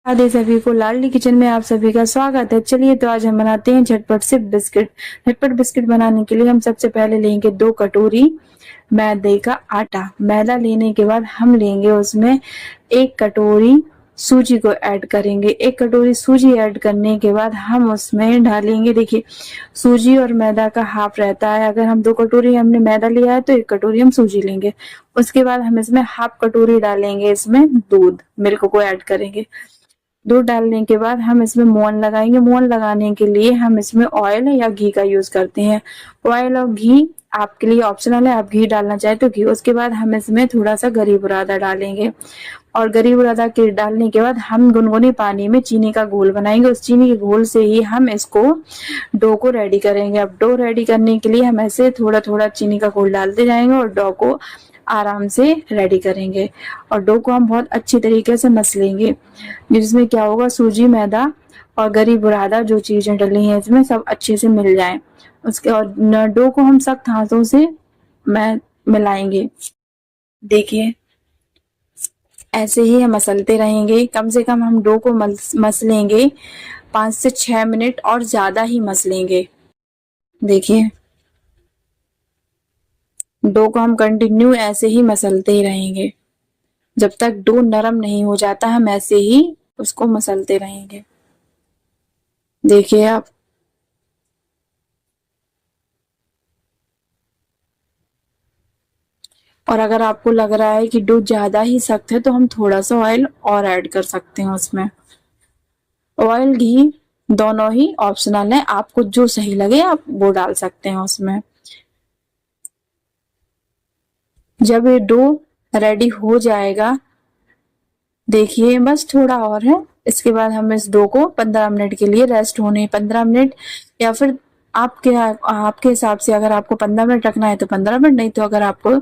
आदि सभी को लाडली किचन में आप सभी का स्वागत है। चलिए तो आज हम बनाते हैं झटपट से बिस्किट। झटपट बिस्किट बनाने के लिए हम सबसे पहले लेंगे 2 कटोरी मैदे का आटा। मैदा लेने के बाद हम लेंगे उसमें 1 कटोरी सूजी को ऐड करेंगे। 1 कटोरी सूजी ऐड करने के बाद हम उसमें डालेंगे, देखिए सूजी और मैदा का हाफ रहता है। अगर हम 2 कटोरी हमने मैदा लिया है तो 1 कटोरी हम सूजी लेंगे। उसके बाद हम इसमें हाफ कटोरी डालेंगे, इसमें दूध, मिल्क को ऐड करेंगे। दूध डालने के बाद हम इसमें मोहन लगाएंगे। मोहन लगाने के लिए हम इसमें ऑयल या घी का यूज करते हैं। ऑयल और घी आपके लिए ऑप्शनल है, आप घी डालना चाहे तो घी। उसके बाद हम इसमें थोड़ा सा गरी बुरादा डालेंगे और गरी बुरादा के डालने के बाद हम गुनगुने पानी में चीनी का घोल बनाएंगे। उस चीनी के घोल से ही हम इसको डो को रेडी करेंगे। अब डो रेडी करने के लिए हम ऐसे थोड़ा थोड़ा चीनी का घोल डालते जाएंगे और डो को आराम से रेडी करेंगे और डो को हम बहुत अच्छी तरीके से मस लेंगे, जिसमें क्या होगा सूजी, मैदा और गरी बुरादा जो चीजें डली हैं इसमें सब अच्छे से मिल जाएं। उसके और डो को हम सख्त हाथों से मिलाएंगे। देखिए ऐसे ही हम मसलते रहेंगे। कम से कम हम डो को मस लेंगे 5 से 6 मिनट और ज्यादा ही मस लेंगे। देखिए डो को हम कंटिन्यू ऐसे ही मसलते ही रहेंगे जब तक डो नरम नहीं हो जाता। हम ऐसे ही उसको मसलते रहेंगे। देखिए आप और अगर आपको लग रहा है कि डो ज्यादा ही सख्त है तो हम थोड़ा सा ऑयल और ऐड कर सकते हैं उसमें। ऑयल घी दोनों ही ऑप्शनल है, आपको जो सही लगे आप वो डाल सकते हैं उसमें। जब ये डो रेडी हो जाएगा, देखिए बस थोड़ा और है। इसके बाद हम इस डो को 15 मिनट के लिए रेस्ट होने, 15 मिनट या फिर आपके हिसाब से, अगर आपको 15 मिनट रखना है तो 15 मिनट, नहीं तो अगर आपको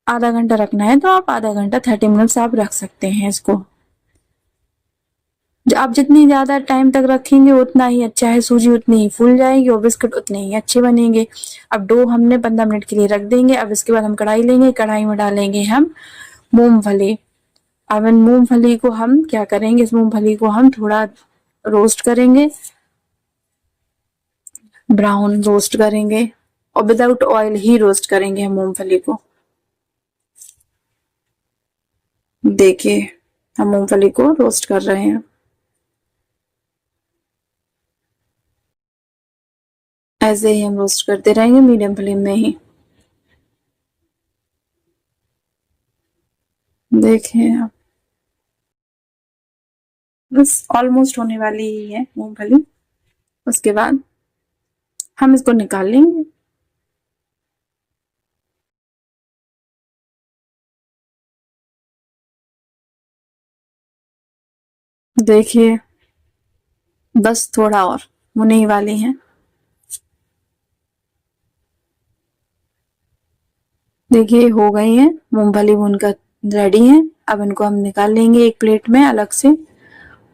आधा घंटा रखना है तो आप आधा घंटा 30 मिनट्स आप रख सकते हैं इसको। आप जितनी ज्यादा टाइम तक रखेंगे उतना ही अच्छा है, सूजी उतनी ही फूल जाएगी और बिस्किट उतने ही अच्छे बनेंगे। अब डो हमने 15 मिनट के लिए रख देंगे। अब इसके बाद हम कढ़ाई लेंगे, कढ़ाई में डालेंगे हम मूंगफली। अब इन मूंगफली को हम क्या करेंगे, इस मूंगफली को हम थोड़ा रोस्ट करेंगे, ब्राउन रोस्ट करेंगे और विदाउट ऑयल ही रोस्ट करेंगे हम मूंगफली को। देखिए हम मूंगफली को रोस्ट कर रहे हैं। ऐसे ही हम रोस्ट करते रहेंगे मीडियम फ्लेम में ही। देखिए आप बस ऑलमोस्ट होने वाली ही है मूंगफली। उसके बाद हम इसको निकाल लेंगे। देखिए बस थोड़ा और होने ही वाली हैं। देखिए हो गई है, मूंगफली भूनकर रेडी है। अब इनको हम निकाल लेंगे एक प्लेट में अलग से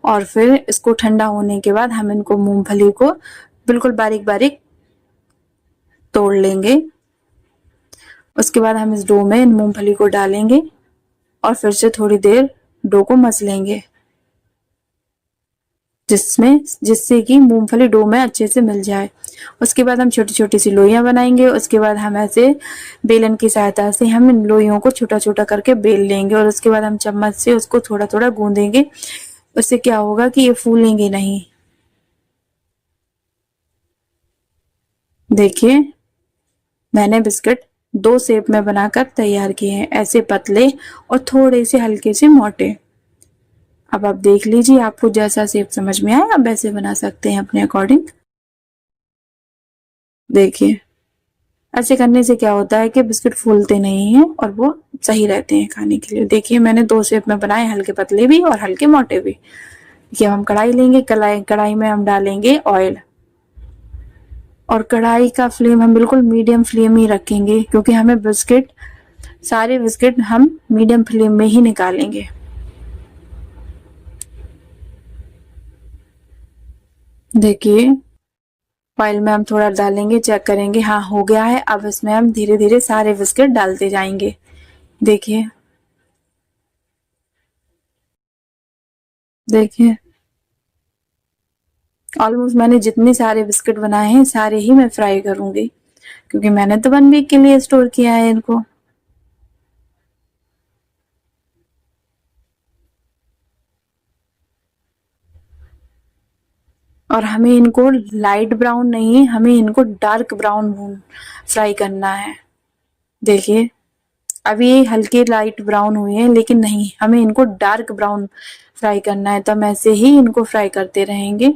और फिर इसको ठंडा होने के बाद हम इनको मूंगफली को बिल्कुल बारीक बारीक तोड़ लेंगे। उसके बाद हम इस डो में इन मूंगफली को डालेंगे और फिर से थोड़ी देर डो को मस लेंगे, जिससे कि मूंगफली डो में अच्छे से मिल जाए। उसके बाद हम छोटी छोटी सी लोइयां बनाएंगे। उसके बाद हम ऐसे बेलन की सहायता से हम इन लोइयों को छोटा छोटा करके बेल लेंगे और उसके बाद हम चम्मच से उसको थोड़ा थोड़ा गूंदेंगे। उससे क्या होगा कि ये फूलेंगे नहीं। देखिए मैंने बिस्किट 2 शेप में बनाकर तैयार किए हैं, ऐसे पतले और थोड़े से हल्के से मोटे। अब आप देख लीजिए, आपको जैसा शेप समझ में आए आप वैसे बना सकते हैं अपने अकॉर्डिंग। देखिए ऐसे करने से क्या होता है कि बिस्किट फूलते नहीं हैं और वो सही रहते हैं खाने के लिए। देखिए मैंने 2 शेप में बनाए, हल्के पतले भी और हल्के मोटे भी। देखिए हम कढ़ाई लेंगे, कढ़ाई में हम डालेंगे ऑयल और कढ़ाई का फ्लेम हम बिल्कुल मीडियम फ्लेम ही रखेंगे, क्योंकि हमें सारे बिस्किट हम मीडियम फ्लेम में ही निकालेंगे। देखिए ऑयल में हम थोड़ा डालेंगे, चेक करेंगे, हाँ हो गया है। अब इसमें हम धीरे धीरे सारे बिस्किट डालते जाएंगे। देखिए देखिए ऑलमोस्ट मैंने जितने सारे बिस्किट बनाए हैं सारे ही मैं फ्राई करूंगी, क्योंकि मैंने तो 1 वीक के लिए स्टोर किया है इनको। और हमें इनको लाइट ब्राउन नहीं, हमें इनको डार्क ब्राउन फ्राई करना है। देखिए अभी ये हल्के लाइट ब्राउन हुए हैं, लेकिन नहीं, हमें इनको डार्क ब्राउन फ्राई करना है, तो हम ऐसे ही इनको फ्राई करते रहेंगे।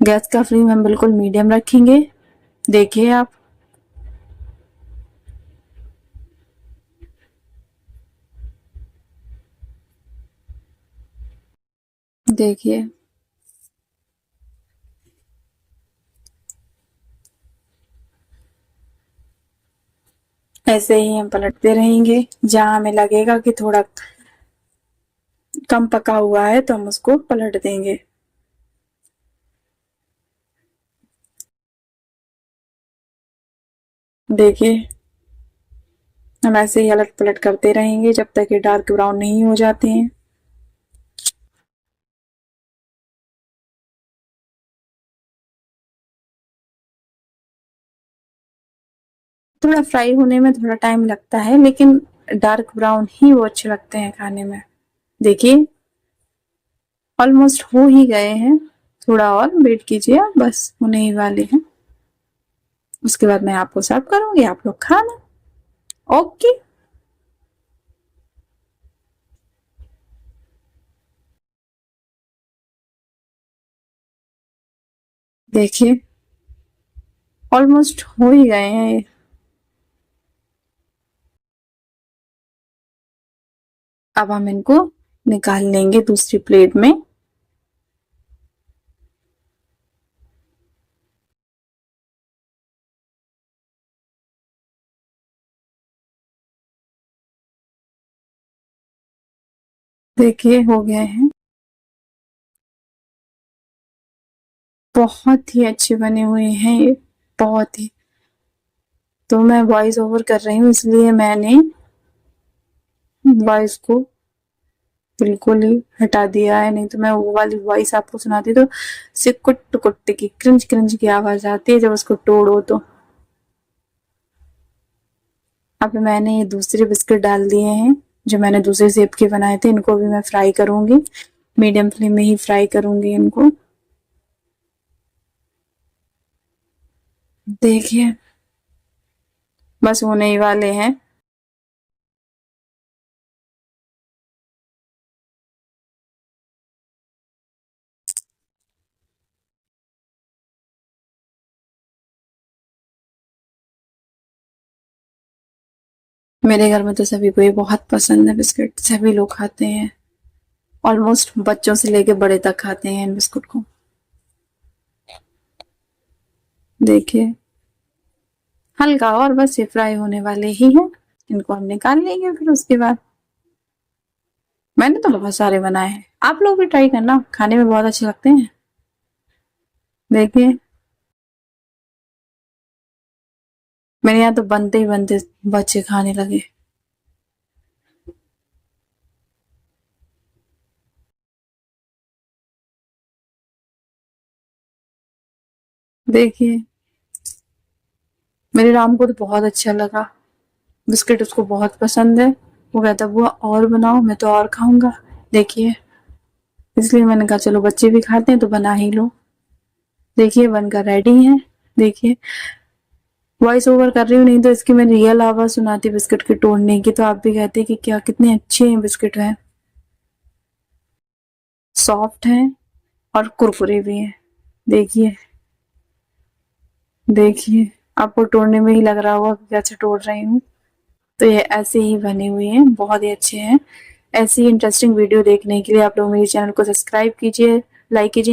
गैस का फ्लेम हम बिल्कुल मीडियम रखेंगे। देखिए आप, देखिए ऐसे ही हम पलटते रहेंगे। जहां हमें लगेगा कि थोड़ा कम पका हुआ है तो हम उसको पलट देंगे। देखिए हम ऐसे ही अलट पलट करते रहेंगे जब तक ये डार्क ब्राउन नहीं हो जाते हैं। थोड़ा फ्राई होने में थोड़ा टाइम लगता है, लेकिन डार्क ब्राउन ही वो अच्छे लगते हैं खाने में। देखिए ऑलमोस्ट हो ही गए हैं, थोड़ा और वेट कीजिए आप, बस होने ही वाले हैं। उसके बाद मैं आपको सर्व करूंगी, आप लोग खाना। ओके। देखिए ऑलमोस्ट हो ही गए हैं ये। अब हम इनको निकाल लेंगे दूसरी प्लेट में। देखिए हो गए हैं, बहुत ही अच्छे बने हुए हैं ये, बहुत ही। तो मैं वॉइस ओवर कर रही हूँ, इसलिए मैंने वॉइस को बिल्कुल ही हटा दिया है, नहीं तो मैं वो वाली वॉइस आपको सुनाती तो सिर्फ कुट कुट की क्रंच क्रंच की आवाज आती है जब उसको तोड़ो तो। अब मैंने ये दूसरे बिस्किट डाल दिए हैं जो मैंने दूसरे शेप के बनाए थे, इनको भी मैं फ्राई करूंगी, मीडियम फ्लेम में ही फ्राई करूंगी इनको। देखिए बस होने ही वाले हैं। मेरे घर में तो सभी को ये बहुत पसंद है बिस्किट, सभी लोग खाते हैं, ऑलमोस्ट बच्चों से लेके बड़े तक खाते हैं इन बिस्कुट को। देखिए हल्का और बस ये फ्राई होने वाले ही हैं, इनको हम निकाल लेंगे फिर उसके बाद। मैंने तो बहुत सारे बनाए हैं, आप लोग भी ट्राई करना, खाने में बहुत अच्छे लगते हैं। देखिए मेरे यहाँ तो बनते ही बनते बच्चे खाने लगे। देखिए मेरे राम को तो बहुत अच्छा लगा बिस्किट, उसको बहुत पसंद है। वो कहता बुआ और बनाओ, मैं तो और खाऊंगा। देखिए इसलिए मैंने कहा चलो बच्चे भी खाते हैं तो बना ही लो। देखिए बनकर रेडी है। देखिए वॉइस ओवर कर रही हूँ, नहीं तो इसकी मैं रियल आवाज सुनाती बिस्किट के तोड़ने की तो आप भी कहते कि क्या कितने अच्छे हैं बिस्किट है, सॉफ्ट हैं और कुरकुरे भी हैं। देखिए देखिए आपको तोड़ने में ही लग रहा होगा कि कैसे तोड़ रही हूँ। तो ये ऐसे ही बने हुए हैं, बहुत ही अच्छे हैं। ऐसी इंटरेस्टिंग वीडियो देखने के लिए आप लोग मेरे चैनल को सब्सक्राइब कीजिए, लाइक कीजिए।